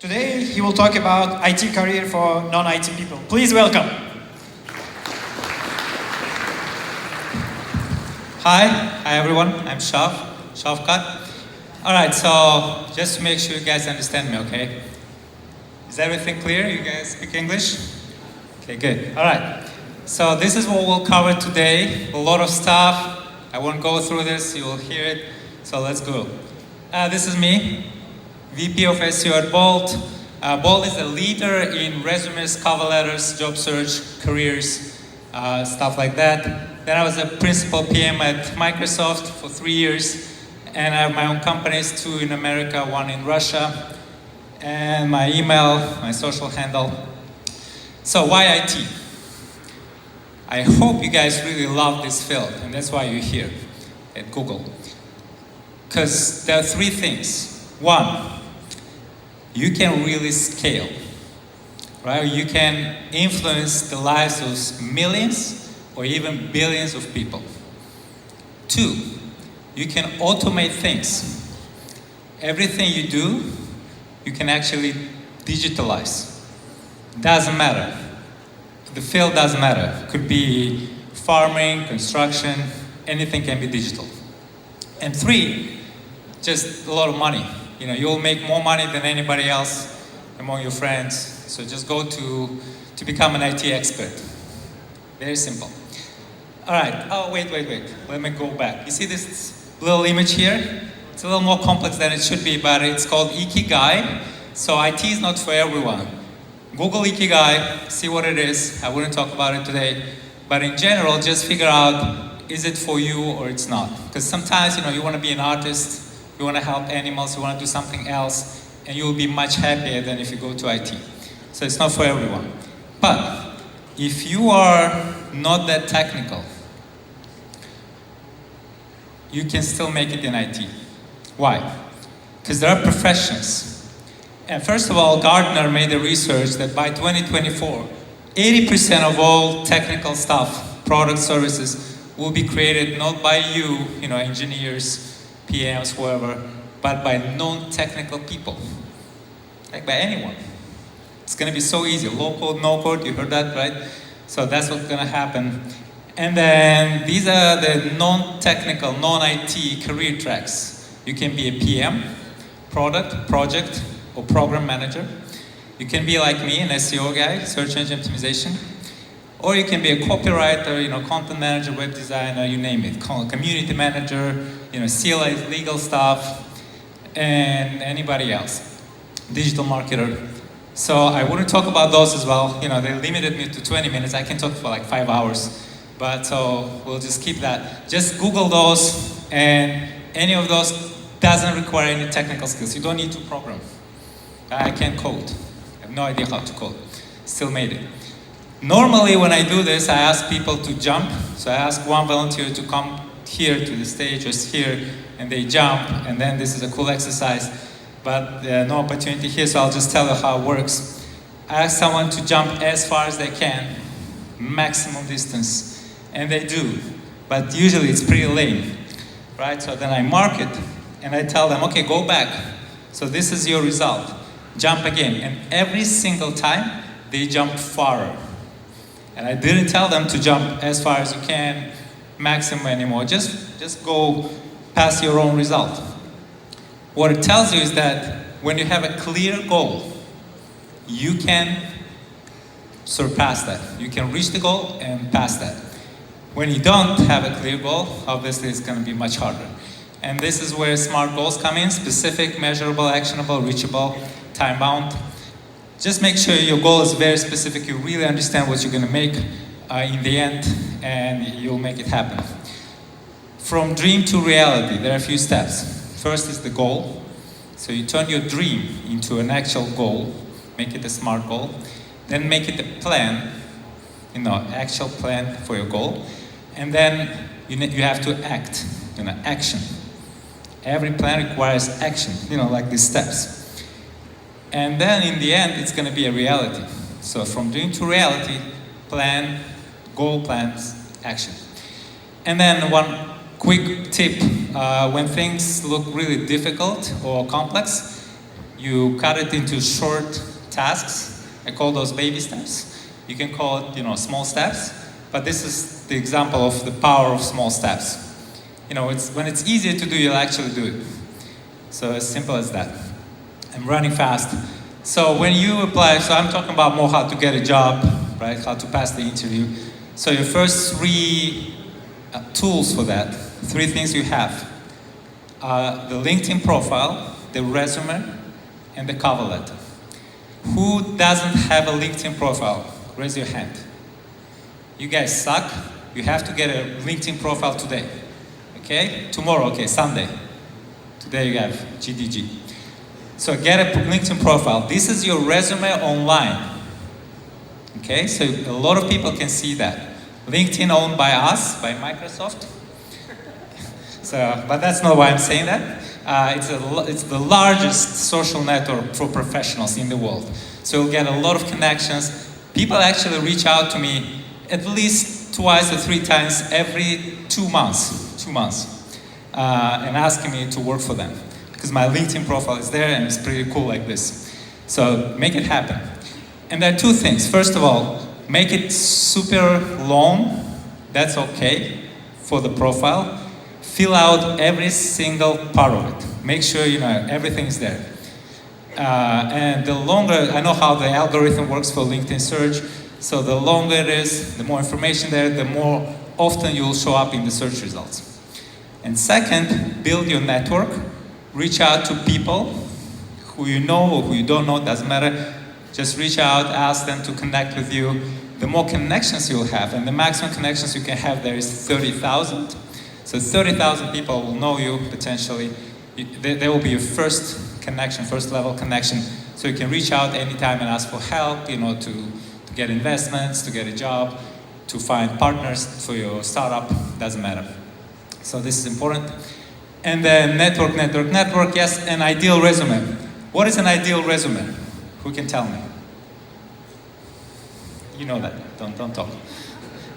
Today, he will talk about IT career for non-IT people. Please welcome. Hi everyone, I'm Shavkat. Alright, so just to make sure you guys understand me, okay? Is everything clear? You guys speak English? Okay, good. Alright, so this is what we'll cover today. A lot of stuff. I won't go through this, you will hear it. So let's go. This is me, VP of SEO at Bolt. Bolt is a leader in resumes, cover letters, job search, careers, stuff like that. Then I was a principal PM at Microsoft for 3 years, and I have my own companies, 2 in America, 1 in Russia, and my email, my social handle. So why IT? I hope you guys really love this field, and that's why you're here at Google. Because there are 3 things. 1, you can really scale, right? You can influence the lives of millions or even billions of people. 2, you can automate things. Everything you do, you can actually digitalize. Doesn't matter. The field doesn't matter. It could be farming, construction, anything can be digital. And 3, just a lot of money. You know, you'll make more money than anybody else among your friends. So just go to become an IT expert. Very simple. All right, oh, wait. Let me go back. You see this little image here? It's a little more complex than it should be, but it's called Ikigai. So IT is not for everyone. Google Ikigai, see what it is. I wouldn't talk about it today. But in general, just figure out, is it for you or it's not? Because sometimes, you want to be an artist, you want to help animals, you want to do something else, and you'll be much happier than if you go to IT. So it's not for everyone. But if you are not that technical, you can still make it in IT. Why? Because there are professions. And first of all, Gartner made a research that by 2024, 80% of all technical stuff, product services, will be created not by you, engineers, PMs, whoever, but by non-technical people. Like by anyone. It's going to be so easy. Low code, no code, you heard that, right? So that's what's going to happen. And then these are the non-technical, non-IT career tracks. You can be a PM, product, project, or program manager. You can be like me, an SEO guy, search engine optimization. Or you can be a copywriter, content manager, web designer, you name it. Community manager, CLA, legal stuff, and anybody else. Digital marketer. So I wouldn't talk about those as well. They limited me to 20 minutes. I can talk for like 5 hours. But so we'll just keep that. Just Google those, and any of those doesn't require any technical skills. You don't need to program. I can't code. I have no idea how to code. Still made it. Normally when I do this, I ask people to jump. So I ask one volunteer to come here to the stage or here, and they jump, and then this is a cool exercise. But no opportunity here, so I'll just tell you how it works. I ask someone to jump as far as they can, maximum distance. And they do, but usually it's pretty lame, right? So then I mark it, and I tell them, okay, go back. So this is your result. Jump again, and every single time, they jump farther. And I didn't tell them to jump as far as you can, maximum anymore. Just go past your own result. What it tells you is that when you have a clear goal, you can surpass that. You can reach the goal and pass that. When you don't have a clear goal, obviously it's going to be much harder. And this is where SMART goals come in: specific, measurable, actionable, reachable, time-bound. Just make sure your goal is very specific. You really understand what you're going to make in the end, and you'll make it happen. From dream to reality, there are a few steps. First is the goal. So you turn your dream into an actual goal. Make it a SMART goal. Then make it a plan, actual plan for your goal. And then you have to act, action. Every plan requires action, like these steps. And then in the end, it's going to be a reality. So from dream to reality, plan, goal, plans, action. And then one quick tip, when things look really difficult or complex, You cut it into short tasks. I call those baby steps. You can call it, small steps, but this is the example of the power of small steps. When it's easier to do, you'll actually do it. So as simple as that. I'm running fast. So when you apply, so I'm talking about more how to get a job, right? How to pass the interview. So your first three tools for that, three things you have, the LinkedIn profile, the resume, and the cover letter. Who doesn't have a LinkedIn profile? Raise your hand. You guys suck. You have to get a LinkedIn profile today. Okay? Tomorrow, okay, Sunday. Today you have GDG. So get a LinkedIn profile. This is your resume online. Okay, so a lot of people can see that. LinkedIn owned by us, by Microsoft. But that's not why I'm saying that. It's the largest social network for professionals in the world. So you'll get a lot of connections. People actually reach out to me at least twice or three times every 2 months. And asking me to work for them. Because my LinkedIn profile is there and it's pretty cool like this. So make it happen. And there are two things. First of all, make it super long. That's okay for the profile. Fill out every single part of it. Make sure everything's there. And the longer, I know how the algorithm works for LinkedIn search. So the longer it is, the more information there, the more often you'll show up in the search results. And second, build your network. Reach out to people who you know or who you don't know, doesn't matter. Just reach out, ask them to connect with you. The more connections you'll have, and the maximum connections you can have there is 30,000. So 30,000 people will know you potentially. There will be your first connection, first level connection. So you can reach out anytime and ask for help, to get investments, to get a job, to find partners for your startup, doesn't matter. So this is important. And then network, yes, an ideal resume. What is an ideal resume? Who can tell me? You know that, don't talk.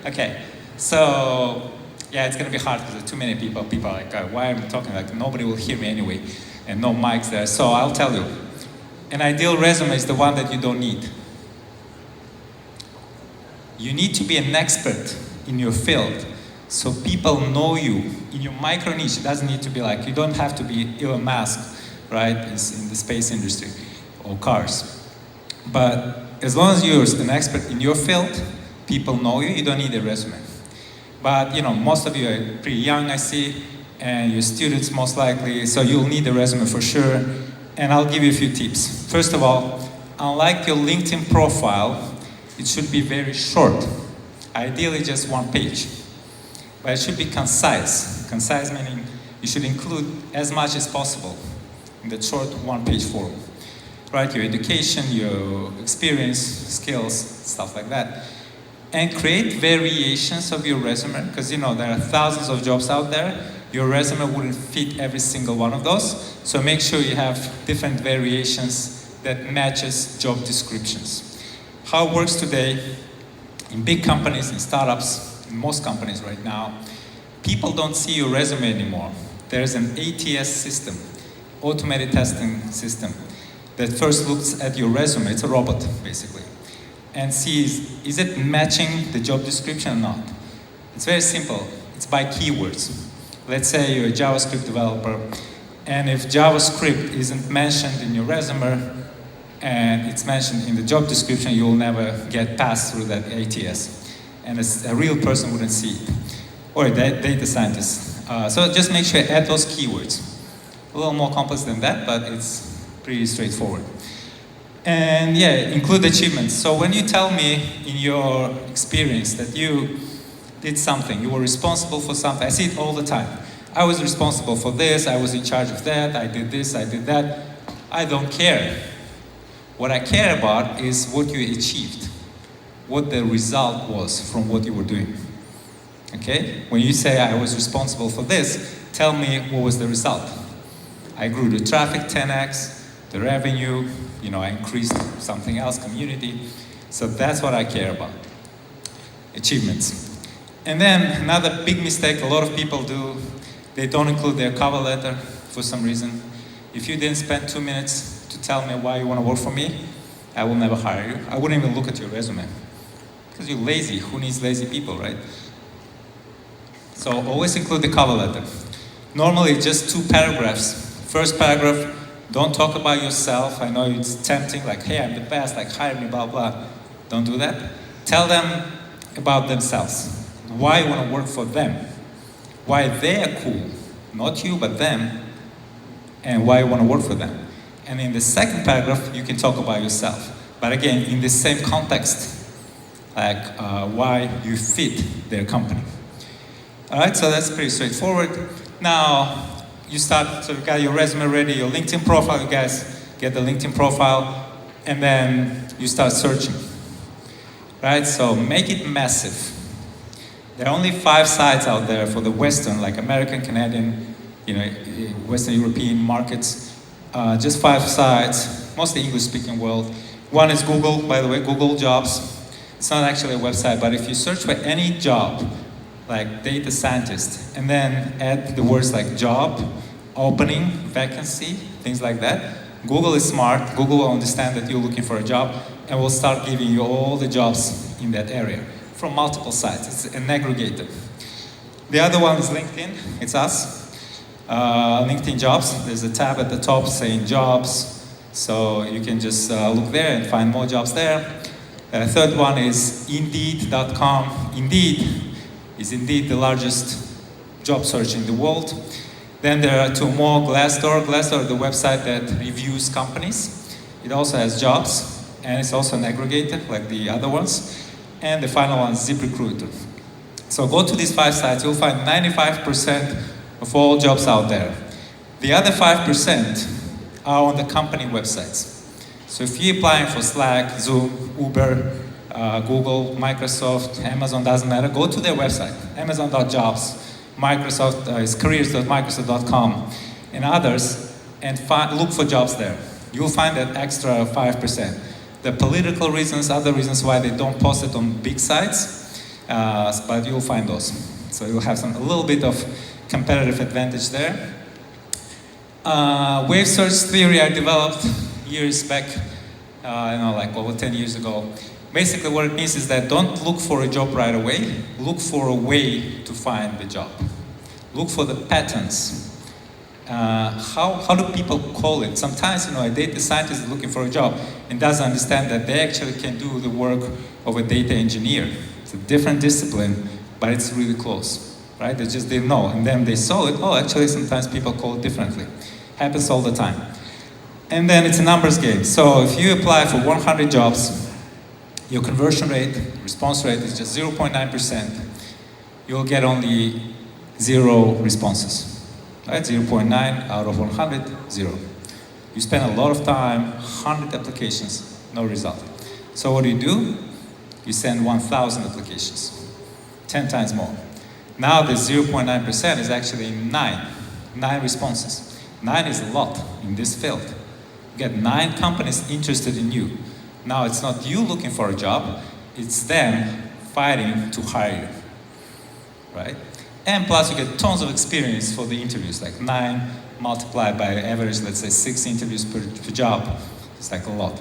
Okay, so, yeah, it's gonna be hard because there are too many people. People are like, why am I talking? Like, nobody will hear me anyway, and no mics there. So I'll tell you, an ideal resume is the one that you don't need. You need to be an expert in your field. So people know you in your micro niche. It doesn't need to be like, you don't have to be Elon Musk, right, in the space industry or cars. But as long as you're an expert in your field, people know you, you don't need a resume. But most of you are pretty young, I see, and you're students most likely, so you'll need a resume for sure. And I'll give you a few tips. First of all, unlike your LinkedIn profile, it should be very short. Ideally just 1 page. But it should be concise. Concise meaning you should include as much as possible in the short 1-page form. Right, your education, your experience, skills, stuff like that. And create variations of your resume, because there are thousands of jobs out there. Your resume wouldn't fit every single one of those. So make sure you have different variations that matches job descriptions. How it works today in big companies, in startups, in most companies right now, people don't see your resume anymore. There's an ATS system, automated testing system, that first looks at your resume. It's a robot, basically, and sees, is it matching the job description or not? It's very simple. It's by keywords. Let's say you're a JavaScript developer, and if JavaScript isn't mentioned in your resume, and it's mentioned in the job description, you will never get passed through that ATS. And a real person wouldn't see it, or a data scientist. So just make sure you add those keywords. A little more complex than that, but it's pretty straightforward. And yeah, include achievements. So when you tell me in your experience that you did something, you were responsible for something, I see it all the time. I was responsible for this, I was in charge of that, I did this, I did that. I don't care. What I care about is what you achieved, what the result was from what you were doing. Okay? When you say I was responsible for this, tell me what was the result. I grew the traffic 10x, the revenue, I increased something else, community. So that's what I care about. Achievements. And then another big mistake a lot of people do, they don't include their cover letter for some reason. If you didn't spend 2 minutes to tell me why you want to work for me, I will never hire you. I wouldn't even look at your resume. Because you're lazy. Who needs lazy people, right? So always include the cover letter. Normally just 2 paragraphs. First paragraph, don't talk about yourself. I know it's tempting, like, hey, I'm the best, like, hire me, blah, blah. Don't do that. Tell them about themselves. Why you want to work for them. Why they're cool. Not you, but them. And why you want to work for them. And in the second paragraph, you can talk about yourself. But again, in the same context, like why you fit their company. All right, so that's pretty straightforward. Now, you start, so you got your resume ready, your LinkedIn profile, you guys get the LinkedIn profile, and then you start searching. Right, so make it massive. There are only 5 sites out there for the Western, like American, Canadian, Western European markets. Just 5 sites, mostly English-speaking world. One is Google, by the way, Google Jobs. It's not actually a website, but if you search for any job, like data scientist, and then add the words like job, opening, vacancy, things like that, Google is smart. Google will understand that you're looking for a job, and will start giving you all the jobs in that area from multiple sites. It's an aggregator. The other one is LinkedIn. It's us. LinkedIn Jobs. There's a tab at the top saying jobs, so you can just look there and find more jobs there. Third one is Indeed.com. Indeed is indeed the largest job search in the world. Then there are 2 more, Glassdoor. Glassdoor, the website that reviews companies. It also has jobs, and it's also an aggregator like the other ones. And the final one is ZipRecruiter. So go to these 5 sites, you'll find 95% of all jobs out there. The other 5% are on the company websites. So if you're applying for Slack, Zoom, Uber, Google, Microsoft, Amazon, doesn't matter, go to their website, amazon.jobs, Microsoft is careers.microsoft.com, and others, and look for jobs there. You'll find that extra 5%. The political reasons, other reasons why they don't post it on big sites, but you'll find those. So you'll have a little bit of competitive advantage there. Wave search theory I developed years back, like over 10 years ago. Basically what it means is that don't look for a job right away, look for a way to find the job. Look for the patterns. How do people call it? Sometimes, a data scientist is looking for a job and doesn't understand that they actually can do the work of a data engineer. It's a different discipline, but it's really close, right? They just didn't know, and then they saw it. Oh, actually, sometimes people call it differently. Happens all the time. And then it's a numbers game. So if you apply for 100 jobs, your conversion rate, response rate is just 0.9%. You'll get only 0 responses, right? 0.9 out of 100, 0. You spend a lot of time, 100 applications, no result. So what do? You send 1,000 applications, 10 times more. Now the 0.9% is actually 9 responses. 9 is a lot in this field. You get 9 companies interested in you. Now it's not you looking for a job, it's them fighting to hire you, right? And plus you get tons of experience for the interviews, like 9 multiplied by average, let's say 6 interviews per job. It's like a lot.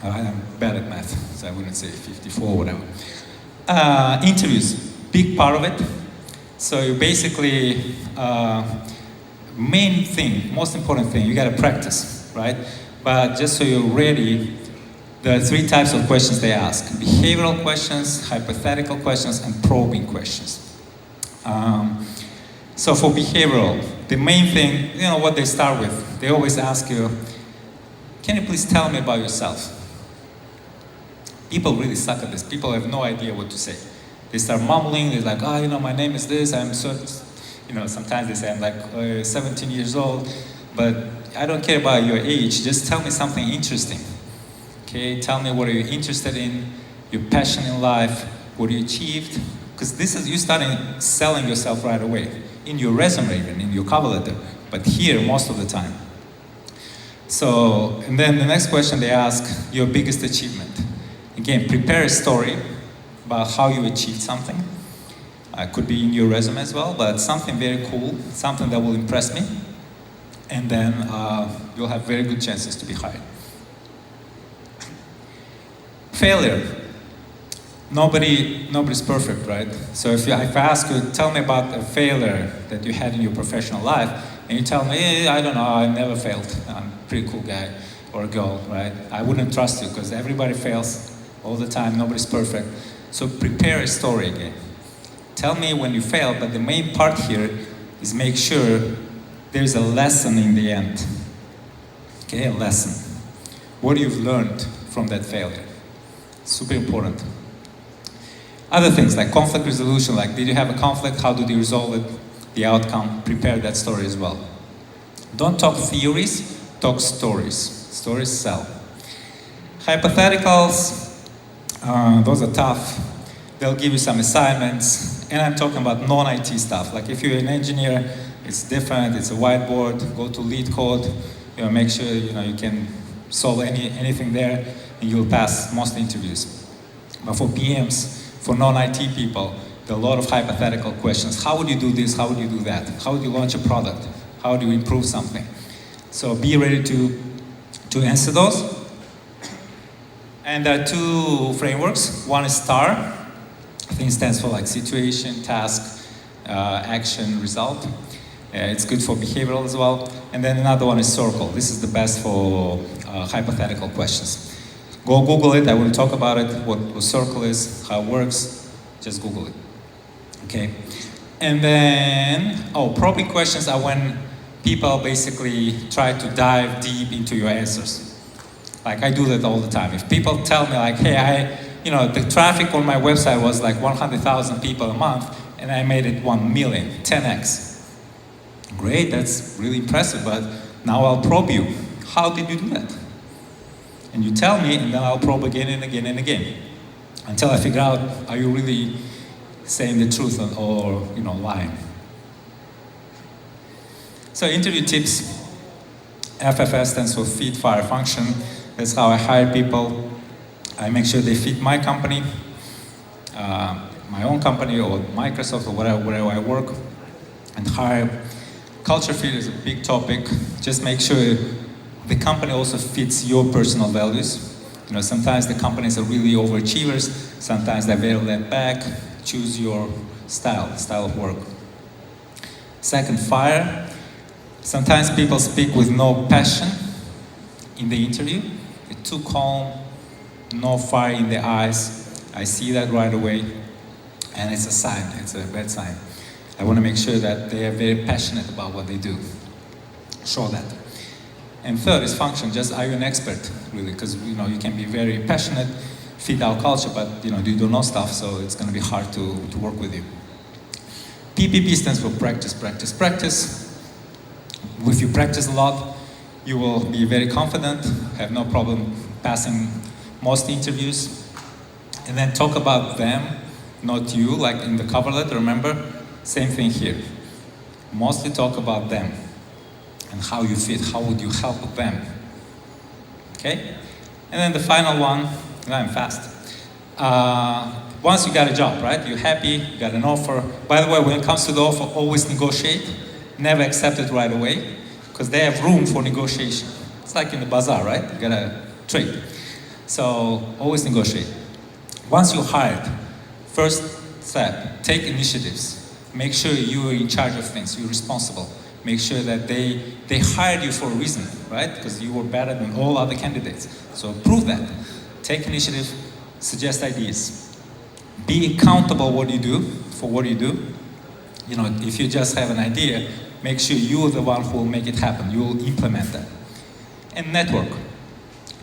I'm bad at math, so I wouldn't say 54 or whatever. Interviews, big part of it. So you basically, main thing, most important thing, you gotta practice, right? But just so you're ready, there are 3 types of questions they ask. Behavioral questions, hypothetical questions, and probing questions. So for behavioral, the main thing, what they start with, they always ask you, can you please tell me about yourself? People really suck at this. People have no idea what to say. They start mumbling, they're like, my name is this, I'm so, sometimes they say I'm like 17 years old, but I don't care about your age, just tell me something interesting. Okay, tell me what are you interested in, your passion in life, what you achieved, because this is you starting selling yourself right away, in your resume even, in your cover letter, but here most of the time. So, and then the next question they ask, your biggest achievement. Again, prepare a story about how you achieved something. It could be in your resume as well, but something very cool, something that will impress me. and then you'll have very good chances to be hired. Failure. Nobody's perfect, right? So if I ask you, tell me about a failure that you had in your professional life, and you tell me, I don't know, I never failed. I'm a pretty cool guy or girl, right? I wouldn't trust you because everybody fails all the time, nobody's perfect. So prepare a story again. Tell me when you fail, but the main part here is make sure there's a lesson in the end. Okay, a lesson. What you've learned from that failure. Super important. Other things like conflict resolution, like did you have a conflict, how did you resolve it, the outcome, prepare that story as well. Don't talk theories, talk stories. Stories sell. Hypotheticals, those are tough. They'll give you some assignments, and I'm talking about non-IT stuff. Like if you're an engineer, it's different, it's a whiteboard, go to lead code, make sure you can solve anything there, and you'll pass most interviews. But for PMs, for non-IT people, there are a lot of hypothetical questions. How would you do this? How would you do that? How would you launch a product? How would you improve something? So be ready to answer those. And there are two frameworks. One is STAR. I think it stands for like situation, task, action, result. It's good for behavioral as well. And then another one is Circle. This is the best for hypothetical questions. Go Google it. I will talk about it, what Circle is, how it works. Just Google it. Okay. And then, probing questions are when people basically try to dive deep into your answers. Like I do that all the time. If people tell me like, hey, the traffic on my website was like 100,000 people a month, and I made it 1 million, 10x. Great, that's really impressive, but now I'll probe you. How did you do that? And you tell me, and then I'll probe again and again and again, until I figure out, are you really saying the truth or lying? So interview tips. FFS stands for Feed, Fire, Function. That's how I hire people. I make sure they fit my company, my own company, or Microsoft, or wherever I work, and hire. Culture fit is a big topic. Just make sure the company also fits your personal values. Sometimes the companies are really overachievers. Sometimes they're very laid back. Choose your style of work. Second, fire. Sometimes people speak with no passion in the interview. They're too calm, no fire in their eyes. I see that right away, and it's a sign. It's a bad sign. I want to make sure that they are very passionate about what they do. Show that. And third is function. Just are you an expert, really? Because you can be very passionate, fit our culture, but you don't know stuff, so it's going to be hard to work with you. PPP stands for practice, practice, practice. If you practice a lot, you will be very confident, have no problem passing most interviews. And then talk about them, not you, like in the cover letter, remember? Same thing here. Mostly talk about them and how you fit, how would you help them. Okay? And then the final one, I'm fast. Once you got a job, right? You're happy, you got an offer. By the way, when it comes to the offer, always negotiate. Never accept it right away, because they have room for negotiation. It's like in the bazaar, right? You gotta trade. So always negotiate. Once you're hired, first step, take initiatives. Make sure you're in charge of things, you're responsible. Make sure that they hired you for a reason, right? Because you were better than all other candidates. So prove that. Take initiative, suggest ideas. Be accountable for what you do. If you just have an idea, make sure you're the one who will make it happen. You will implement that. And network.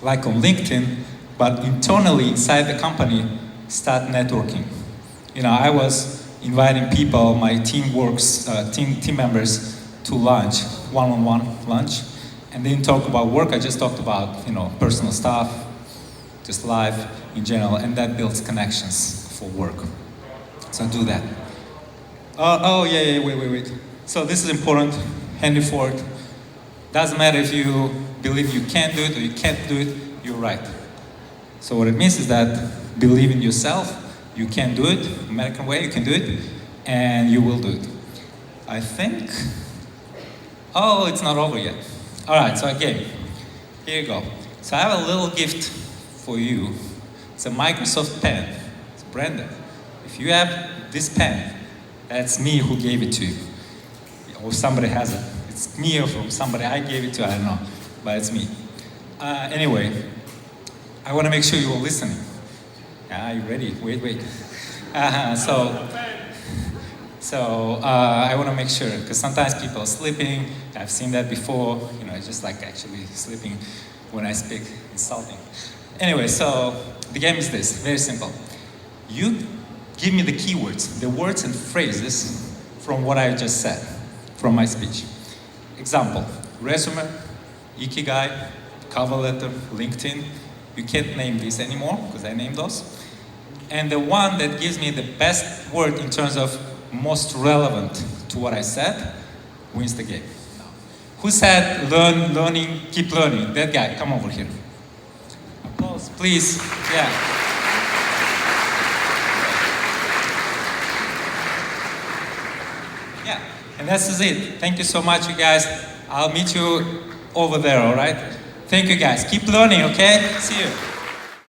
Like on LinkedIn, but internally inside the company, start networking. I was inviting people, my team members, to lunch, one-on-one lunch, and didn't talk about work. I just talked about personal stuff, just life in general, and that builds connections for work. So do that. Wait. So this is important. Henry Ford. Doesn't matter if you believe you can do it or you can't do it, you're right. So what it means is that believe in yourself, you can do it, American way, you can do it, and you will do it. I think Oh, it's not over yet. All right, so again, here you go. So I have a little gift for you. It's a Microsoft pen. It's branded. If you have this pen, that's me who gave it to you. Or somebody has it. It's me or from somebody I gave it to, I don't know. But it's me. Anyway, I want to make sure you're listening. Are you ready? Wait. So I want to make sure, because sometimes people are sleeping. I've seen that before. You know, it's just like actually sleeping when I speak, insulting. Anyway, so the game is this, very simple. You give me the keywords, the words and phrases from what I just said, from my speech. Example, resume, ikigai, cover letter, LinkedIn. You can't name these anymore, because I named those. And the one that gives me the best word in terms of most relevant to what I said wins the game. Who said learning, keep learning? That guy, come over here. Applause, please. Yeah. Yeah, and that's it. Thank you so much, you guys. I'll meet you over there, all right? Thank you, guys. Keep learning, okay? See you.